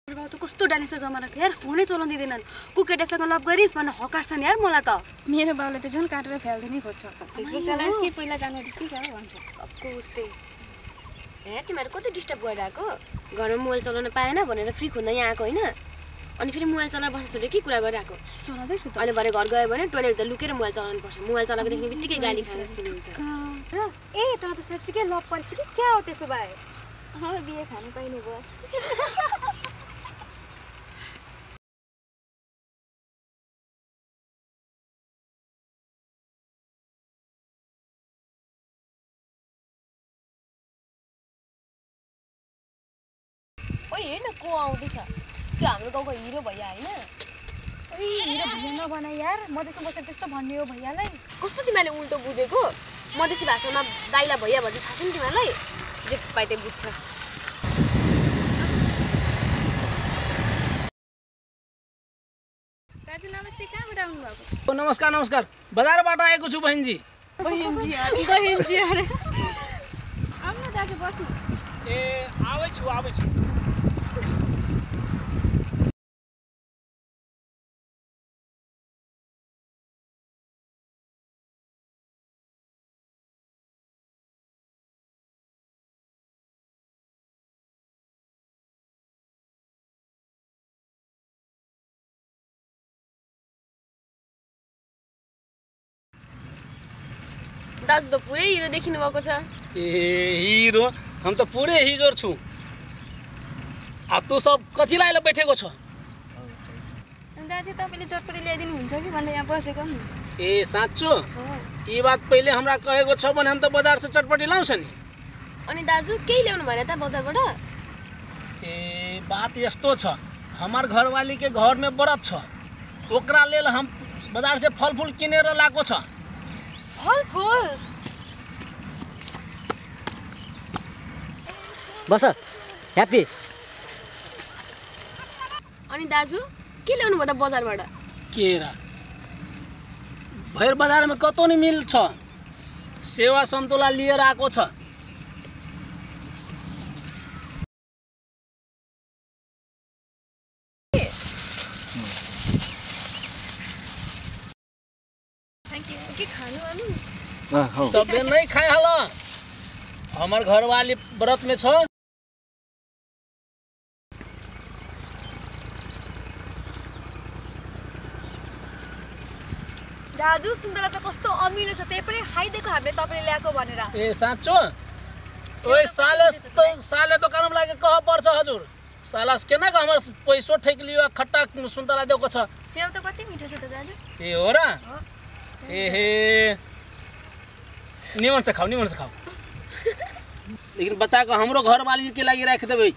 बाउ त कस्तो डाइनोसर जमानाको यार फोनै चलाउन दिदैनन् को केटासँग लभ गरिस् भन्न हकार्छन् यार मलाई त मेरो बाउले त झन् काटेर फ्याल्दिनै खोज्छ फेसबुक चलाइस् कि पहिला जानुहोस् कि क्या भन्छ सबको उस्तै ए तिमीहरु कति डिस्टर्ब गरिरहेको घरमा मोबाइल चलाउन पाएन भनेर फ्री खुन्न यहाँ आएको हैन अनि फेरि मोबाइल चलाएर बस्छ छोडे के कुरा गरिरहेको चलाउँदै छु त अनि भरे घर गयो भने टोयलेट त लुकेर मोबाइल चलाउनु पर्छ मोबाइल चलाएको देख्ने बित्तिकै गाली खान सुरु हुन्छ र ए तँ त साच्चै लभ पर्छ कि क्या हो त्यसो भए बिहे खानु पाइने भयो ओइ हेर्न को आउँदैछ त्यो हाम्रो गाउँको हिरो भैया हैन ओइ हिरो भैया नबना यार मधेसमा बसेर त्यस्तो भन्ने हो भैयालाई कस्तो तिमीले उल्टो बुझेको मधेसी भाषामा दाइला भैया भन्छ थाहा छ नि तिमीलाई जे पाइ त्यही बुझ्छ दाजु नमस्ते कहाँबाट आउनु भएको नमस्कार नमस्कार बजारबाट आएको छु बहिनी बहिनी अरे आउनु दाजु बस्नु ए आबै छु दाजु त पुरै हिरो देखिनु भएको छ ए हिरो हम त पुरै हिजोर छु आ तू सब कथि लाएर बैठेको छ दाजु तपाईले चटपटी ल्याइदिनु हुन्छ कि भनेर यहाँ बसेको नि ए साँच्चो ई बात पहिले हमरा कहेको छ भने हम त बजार से चटपटी लाउँछ नि अनि दाजु केही ल्याउनु भएन त बजारबाट ए बात यस्तो छ हमार घरवाली के घर में व्रत छ ओकरा लेल हम बाजार से फल फूल किनेर लाको छ फल बस ह्याप्पी अनि दाजु के ल्याउनु भयो त बजारबाट केरा भैर बजार में कतो नि मिल छ सेवा सन्तोला लिएर आएको छ के खानु आलु सबले नहीं खाए हल हमार घरवाली व्रत में छ दाजु सुन्तला त कस्तो अमिलो छ त्यही पनि खाइदिएको हामीले तपाईले ल्याएको भनेर ए साँच्चो ओए साले तो कानम लागे कह पर्छ हजुर सालास केना का हमर पैसो ठेक लियो खट्टा सुन्तला देको छ सेउ त कति मिठो छ त दाजु ए हो र ए हे निमन से खाऊ लेकिन बच्चा को हमरो घर वाली के लागि राख देबै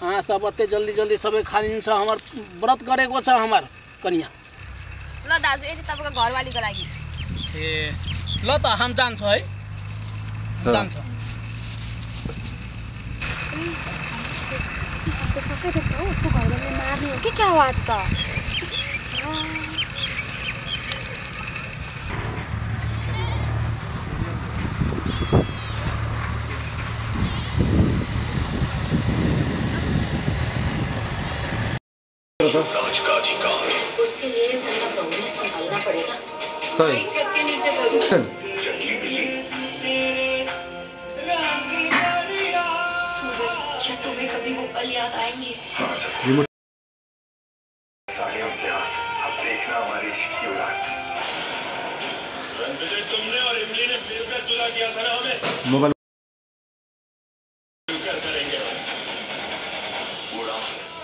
हाँ सब अते जल्दी जल्दी सबे खाइन्छ हमर व्रत गरेको छ हमर कन्या ल दाजु यति तपाईको घरवालीको लागि ए ल त हम जान्छ है जान्छ उसको घरवालीले मार्ने हो कि क्या हो आज त राज का अधिकार उसके लिए नन्हा बहू ने संभालना पड़ेगा कोई छत के नीचे जरूर जंगली बिल्ली सूरज क्या तुम्हें कभी वो पल याद आएंगे सारे इम्तिहान अब देखना हमारी इश्क की उड़ान तुमने और इमली ने मिलकर जुदा किया था ना हमें करेंगे उड़ान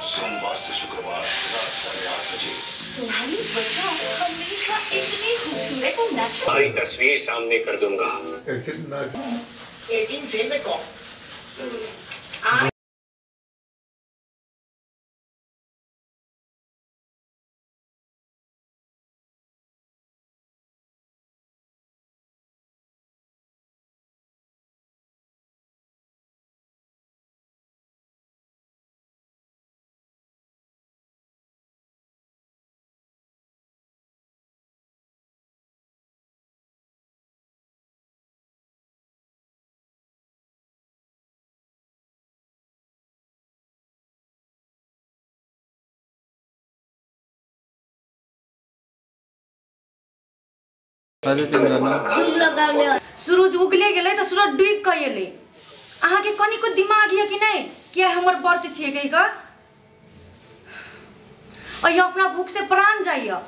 सोमवार से शुक्रवार रात 8:30 बजे तुम्हारी वजह हमेशा इतनी खूबसूरत और नाजुक तुम्हारी तस्वीर सामने कर दूंगा 18 से मैं कौन कतै चेन्ज गर्नु सूरज उगले गेलै त सूरज डूब के एलै अहाँ के कनिको दिमाग है कि नहीं कि हमर व्रत छिए कहि क और ये अपना भूख से प्राण जाइए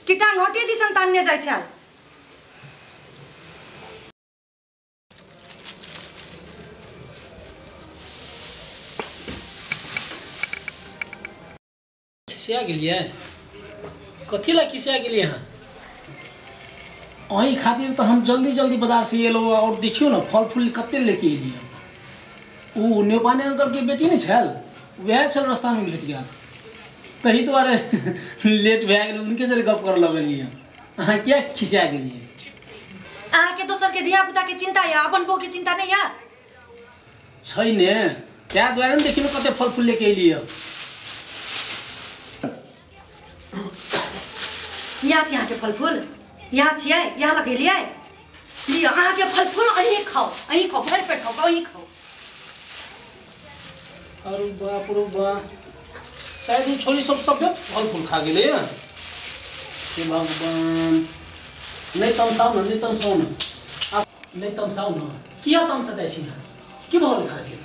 कि टांग हटिए दी संतान ने जाय छै खिसिया गेलिए कथी ला खिसिया गेलिए हां अही खातिर तो हम जल्दी जल्दी बाजार से एलो और देखियो ना फल फूल कते लेके एलिए उ नेपाली अंकल के बेटी नहीं छल वह छल रास्ता में भेट गया कहीं द्वारे लेट भए गेल उनके जरे गप कर लगलिए अहाँ क्या खिसिया गेलिए अहाँ के दोसर के धिया पुता के चिंता या अपन बहू के चिंता नहीं या छै ने क्या द्वारे न देखिन कते फल फूल लेके एलिए यहाँ छियै अहाँ के फल फूल यहाँ छियै यहाँ लगेलिए लियो अहाँ के फल फूल अहीं खाओ भर पेट खाओ अहीं खाओ अरे बाप रे बाप शायद ये छोरी सब फल फूल खा गेले हे भगवान नहीं तमसाओ न नहीं तमसाओ न किया तमसा दै छी की भल खा गेल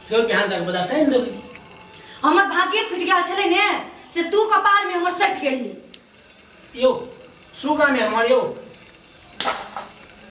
फिर बिहान जाके बाजार से आनि देबै हमर भाग्य फुट गेल छलै ने से तू कपार में हमर सट गेली यो सुगा में हमर यो